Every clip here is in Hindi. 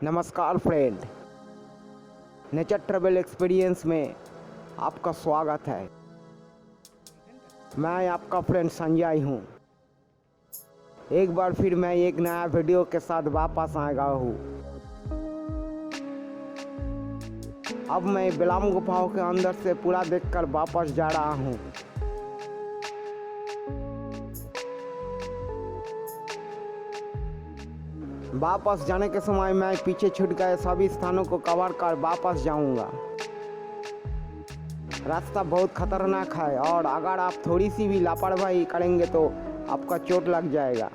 नमस्कार फ्रेंड, नेचर ट्रैवल एक्सपीरियंस में आपका स्वागत है। मैं आपका फ्रेंड संजय हूँ। एक बार फिर मैं एक नया वीडियो के साथ वापस आ गया हूँ। अब मैं बेलाम गुफाओं के अंदर से पूरा देखकर वापस जा रहा हूँ। वापस जाने के समय मैं पीछे छूट गए सभी स्थानों को कवर कर वापस जाऊंगा। रास्ता बहुत खतरनाक है और अगर आप थोड़ी सी भी लापरवाही करेंगे तो आपका चोट लग जाएगा।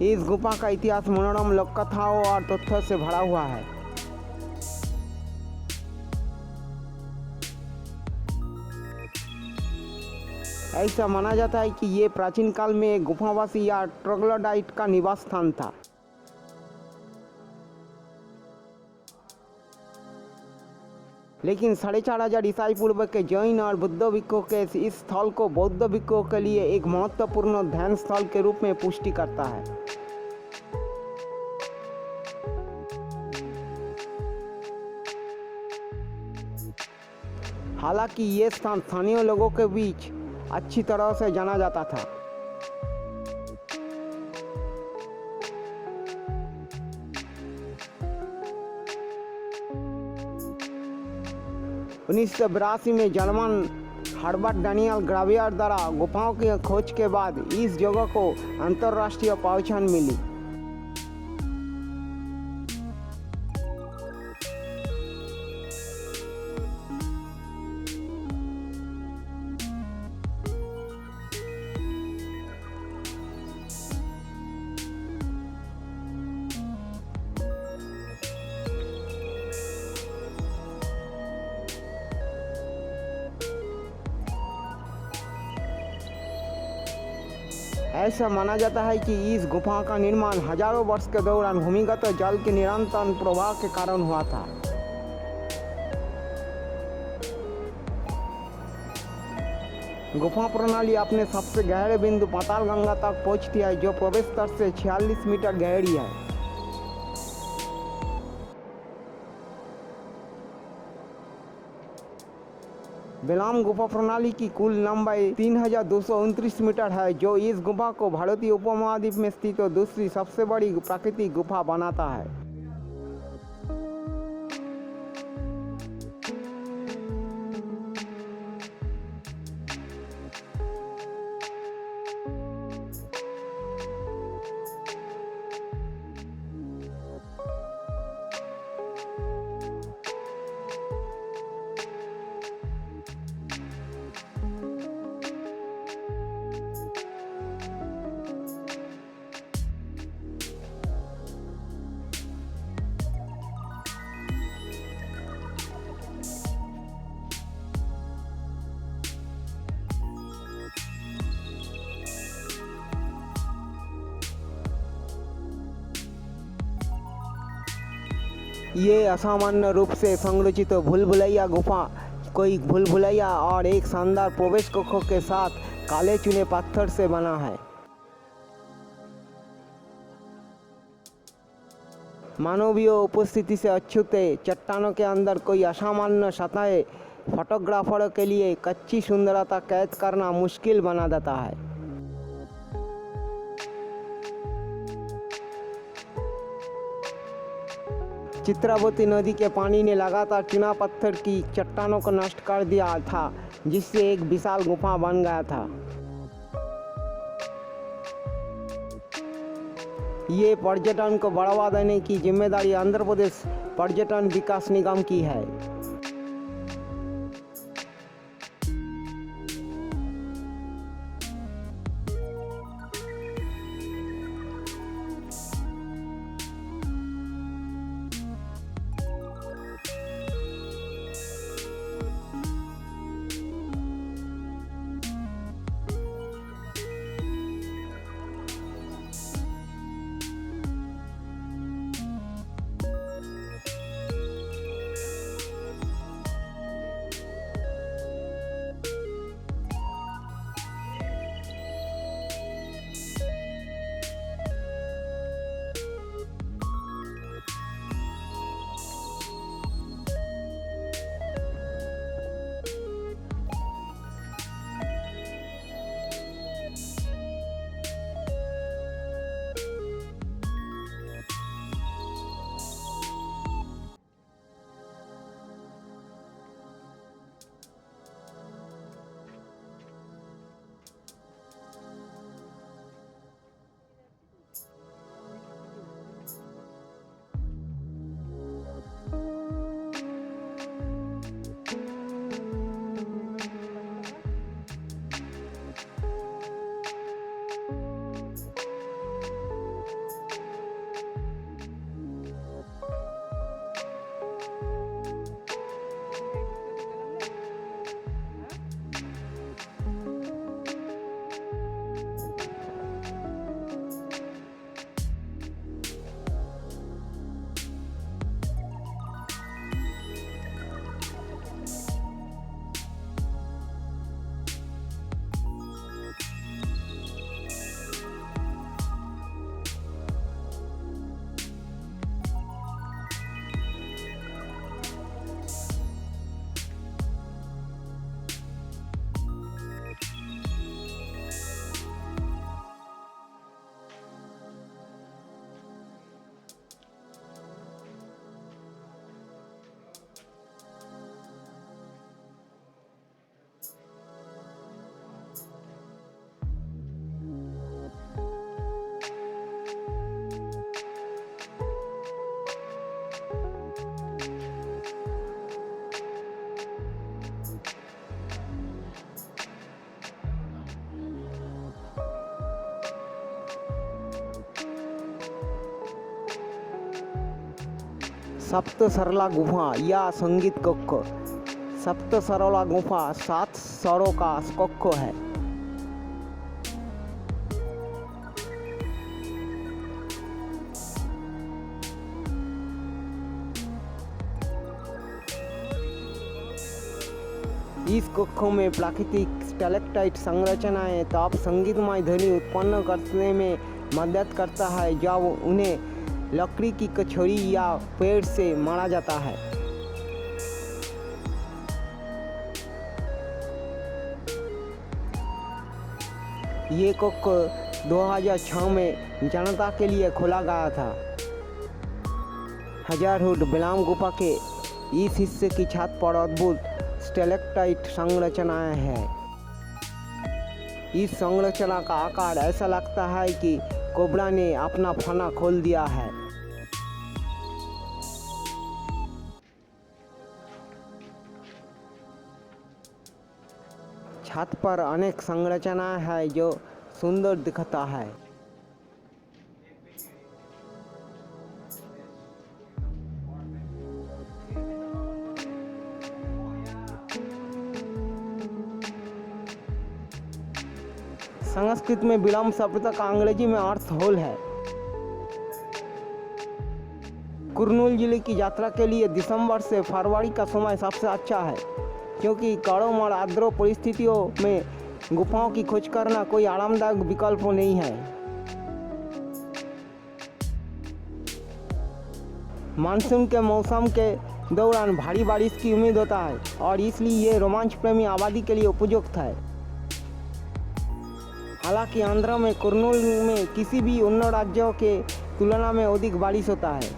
इस गुफा का इतिहास मनोरम लोक कथाओं और तथ्यों से भरा हुआ है। ऐसा माना जाता है कि ये प्राचीन काल में एक गुफावासी या ट्रोग्लोडाइट का निवास स्थान था। लेकिन 4500 ईसाई पूर्व के जैन और बुद्ध भिक्षुओं के इस स्थल को बौद्ध भिक्षुओं के लिए एक महत्वपूर्ण ध्यान स्थल के रूप में पुष्टि करता है। हालांकि ये स्थान स्थानीय लोगों के बीच अच्छी तरह से जाना जाता था। उन्नीस में जर्मन हर्बर्ट डैनियल ग्रावियर द्वारा गुफाओं की खोज के बाद इस जगह को अंतर्राष्ट्रीय पहचान मिली। ऐसा माना जाता है कि इस गुफा का निर्माण हजारों वर्ष के दौरान भूमिगत जल के निरंतर प्रवाह के कारण हुआ था। गुफा प्रणाली अपने सबसे गहरे बिंदु पाताल गंगा तक पहुंचती है, जो प्रवेश स्तर से 46 मीटर गहरी है। बेलाम गुफा प्रणाली की कुल लंबाई 3229 मीटर है, जो इस गुफा को भारतीय उपमहाद्वीप में स्थित दूसरी सबसे बड़ी प्राकृतिक गुफा बनाता है। ये असामान्य रूप से संरचित भूल-भुलैया गुफा कोई भूल-भुलैया और एक शानदार प्रवेश कक्षों के साथ काले चुने पत्थर से बना है। मानवीय उपस्थिति से अछूत चट्टानों के अंदर कोई असामान्य सतह फोटोग्राफरों के लिए कच्ची सुंदरता कैद करना मुश्किल बना देता है। चित्रावती नदी के पानी ने लगातार चुना पत्थर की चट्टानों को नष्ट कर दिया था, जिससे एक विशाल गुफा बन गया था। ये पर्यटन को बढ़ावा देने की जिम्मेदारी आंध्र प्रदेश पर्यटन विकास निगम की है। सप्त सरला गुफा या संगीत कक्ष। सप्त सरला गुफा 7 स्वरों का कक्ष है। इस कक्षों में प्राकृतिक स्टैलेक्टाइट संरचनाएं ताप संगीतमय ध्वनि उत्पन्न करने में मदद करता है जब उन्हें लकड़ी की कचौड़ी या पेड़ से मारा जाता है। ये कक्ष 2006 में जनता के लिए खोला गया था। 1000 फुट बेलाम गुफा के इस हिस्से की छत पर अद्भुत स्टैलेक्टाइट संरचनाएं हैं। इस संरचना का आकार ऐसा लगता है कि कोबरा ने अपना फना खोल दिया है। छत पर अनेक संरचनाएं हैं जो सुंदर दिखता है। संस्कृत में विलंब शब्द का अंग्रेजी में अर्थ होल है। कुर्नूल जिले की यात्रा के लिए दिसंबर से फरवरी का समय सबसे अच्छा है, क्योंकि कड़ों और आर्द्र परिस्थितियों में गुफाओं की खोज करना कोई आरामदायक विकल्प नहीं है। मानसून के मौसम के दौरान भारी बारिश की उम्मीद होता है और इसलिए ये रोमांच प्रेमी आबादी के लिए उपयुक्त है। हालांकि आंध्र में कुर्नूल में किसी भी अन्य राज्यों के तुलना में अधिक बारिश होता है।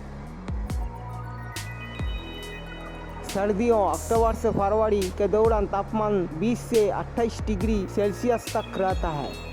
सर्दियों अक्टूबर से फरवरी के दौरान तापमान 20 से 28 डिग्री सेल्सियस तक रहता है।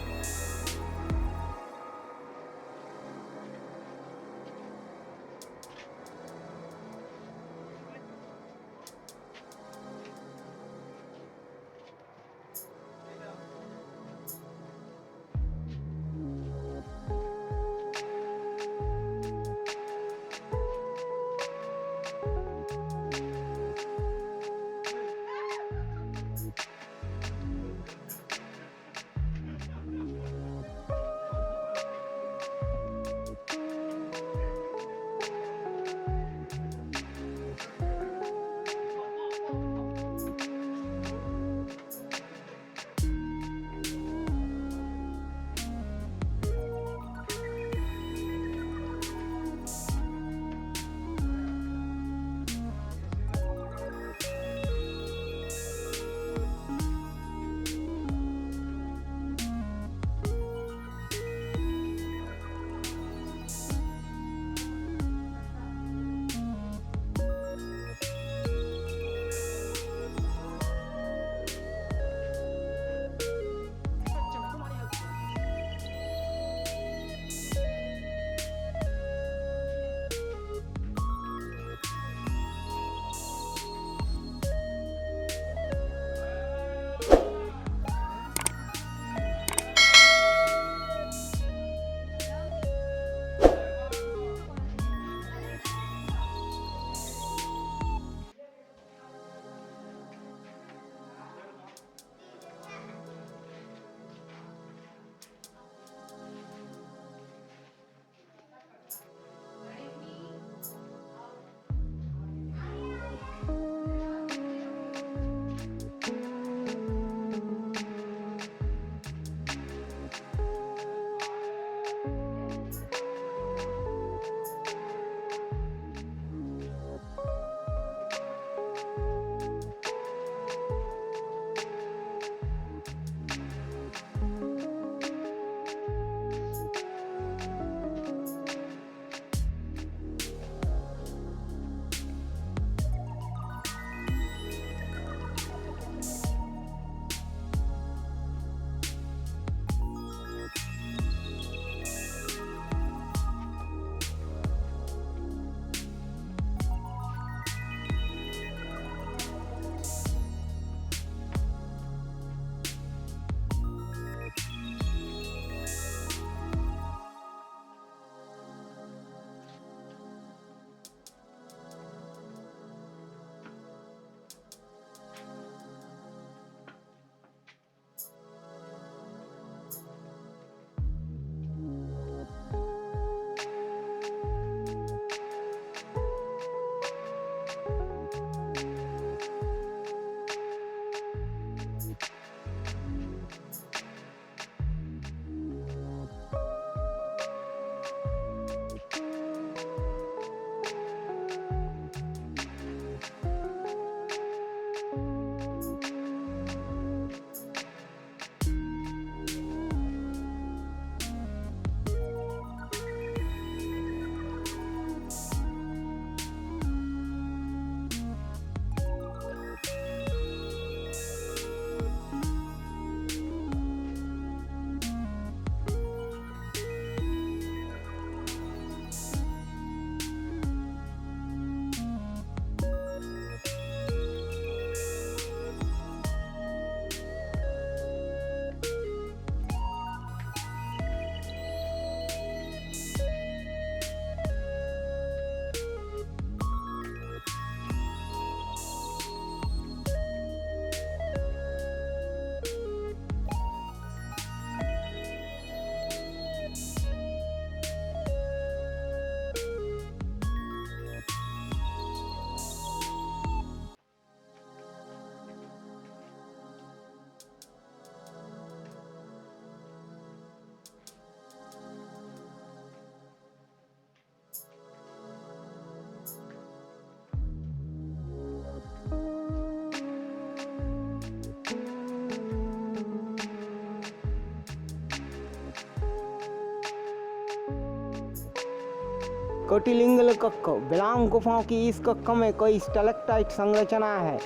कोटिलिंगल कक्ष बेलांग गुफाओं की इस कक्ष में कई स्टैलेक्टाइट संरचना है।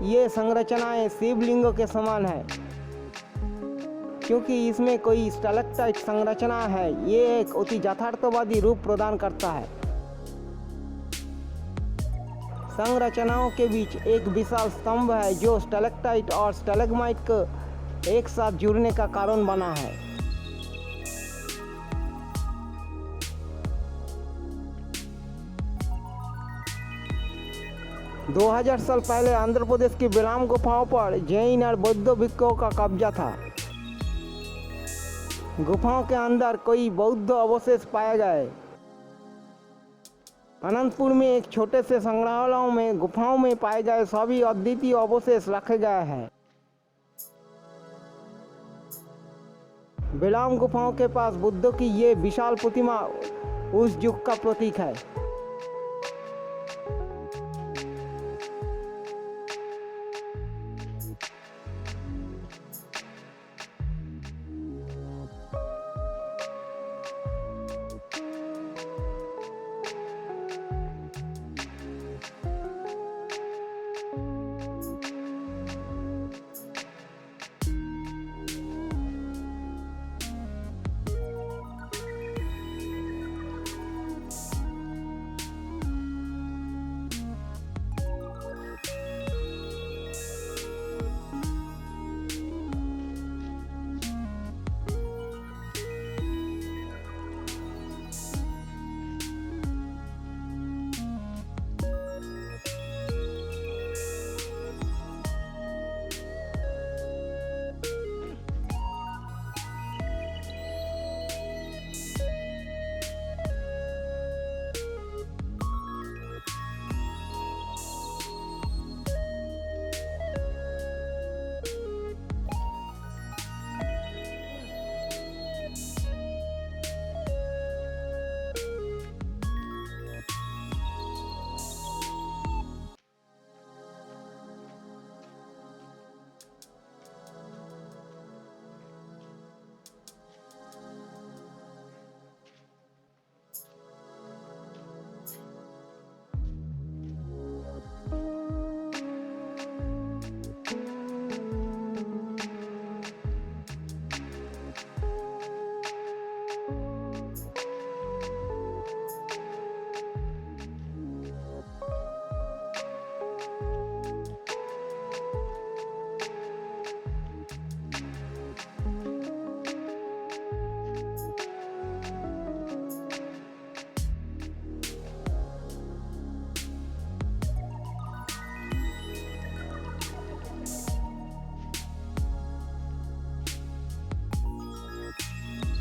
ये संरचनाएं शिवलिंग के समान है। क्योंकि इसमें कोई स्टैलेक्टाइट संरचना है, ये एक अति यथार्थवादी रूप प्रदान करता है। संरचनाओं के बीच एक विशाल स्तंभ है जो स्टैलेक्टाइट और स्टैलेग्माइट को एक साथ जुड़ने का कारण बना है। दो 2000 साल पहले आंध्र प्रदेश की बेलाम गुफाओं पर जैन और बौद्ध भिक्षुओं का कब्जा था। गुफाओं के अंदर कई बौद्ध अवशेष पाए गए। अनंतपुर में एक छोटे से संग्रहालय में गुफाओं में पाए गए सभी अद्वितीय अवशेष रखे गए हैं। बेलाम गुफाओं के पास बुद्ध की ये विशाल प्रतिमा उस युग का प्रतीक है।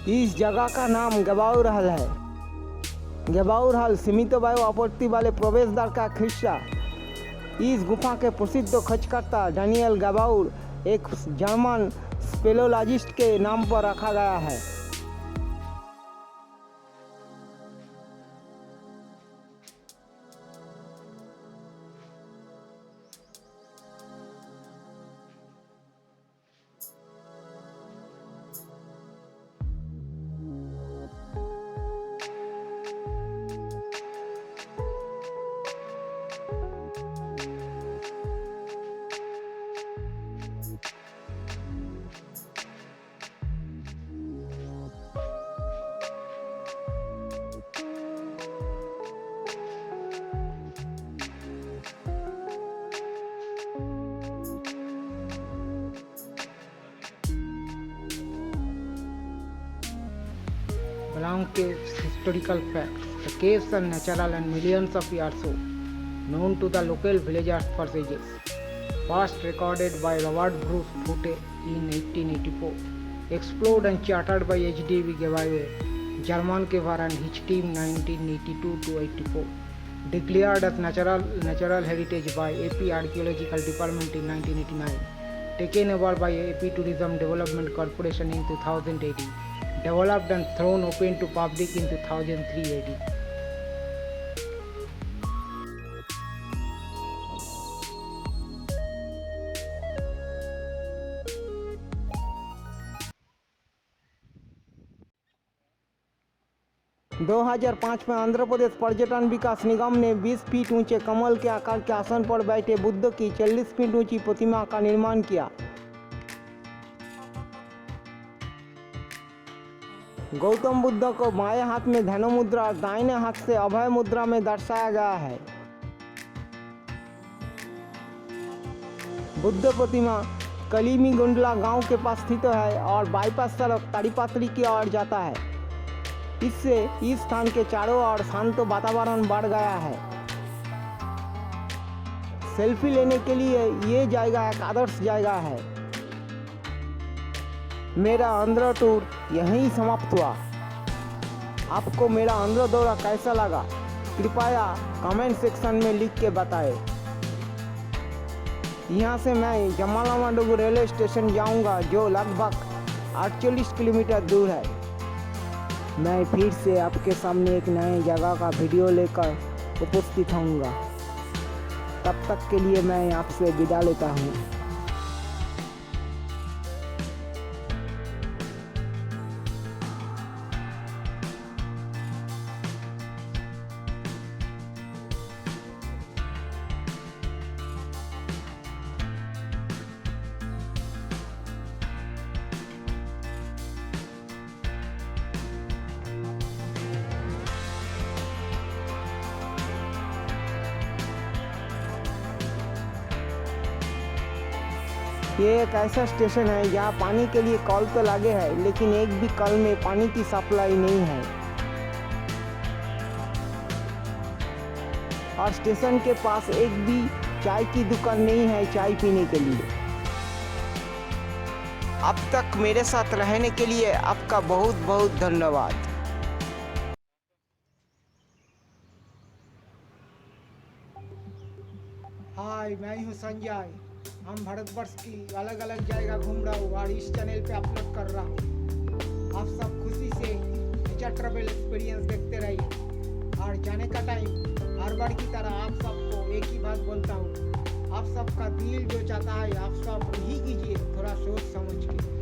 इस जगह का नाम गबाउर हल है। गबाउर हल सीमित वायु आपूर्ति वाले प्रवेश द्वार का हिस्सा। इस गुफा के प्रसिद्ध खोजकर्ता डैनियल गबाउर एक जर्मन स्पेलोलॉजिस्ट के नाम पर रखा गया है। Belong caves historical facts. The caves are natural and millions of years old, known to the local villagers for ages. First recorded by Robert Bruce Foote in 1884. Explored and charted by H.D.V. Gevayer, German caver and his team 1982 to 84. Declared as natural heritage by AP Archaeological Department in 1989. Taken over by AP Tourism Development Corporation in 2018. Developed and thrown open to public in 2003 AD. 2005 में आंध्र प्रदेश पर्यटन विकास निगम ने 20 फीट ऊंचे कमल के आकार के आसन पर बैठे बुद्ध की 40 फीट ऊंची प्रतिमा का निर्माण किया। गौतम बुद्ध को बाएं हाथ में धनु मुद्रा और दाहिने हाथ से अभय मुद्रा में दर्शाया गया है। बुद्ध प्रतिमा कलीमीगुंडला गांव के पास स्थित है और बाईपास सड़क ताड़ीपत्री की ओर जाता है। इससे इस स्थान के चारों ओर शांत वातावरण बढ़ गया है। सेल्फी लेने के लिए ये जगह एक आदर्श जगह है। मेरा आंध्र टूर यहीं समाप्त हुआ। आपको मेरा आंध्र दौरा कैसा लगा, कृपया कमेंट सेक्शन में लिख के बताएं। यहाँ से मैं जम्मालमडुगु रेलवे स्टेशन जाऊँगा, जो लगभग 48 किलोमीटर दूर है। मैं फिर से आपके सामने एक नए जगह का वीडियो लेकर उपस्थित होऊंगा। तब तक के लिए मैं आपसे विदा लेता हूँ। ये एक ऐसा स्टेशन है जहाँ पानी के लिए कॉल तो लगे है, लेकिन एक भी कल में पानी की सप्लाई नहीं है और स्टेशन के पास एक भी चाय की दुकान नहीं है चाय पीने के लिए। अब तक मेरे साथ रहने के लिए आपका बहुत बहुत धन्यवाद। हाय, मैं हूँ संजय। हम भारतवर्ष की अलग अलग जगह घूम रहा हूँ और इस चैनल पे अपलोड कर रहा हूँ। आप सब खुशी से नेचर ट्रैवल एक्सपीरियंस देखते रहिए। और जाने का टाइम हर बार की तरह आप सबको एक ही बात बोलता हूँ, आप सबका दिल जो चाहता है आप सब ही कीजिए, थोड़ा सोच समझ के।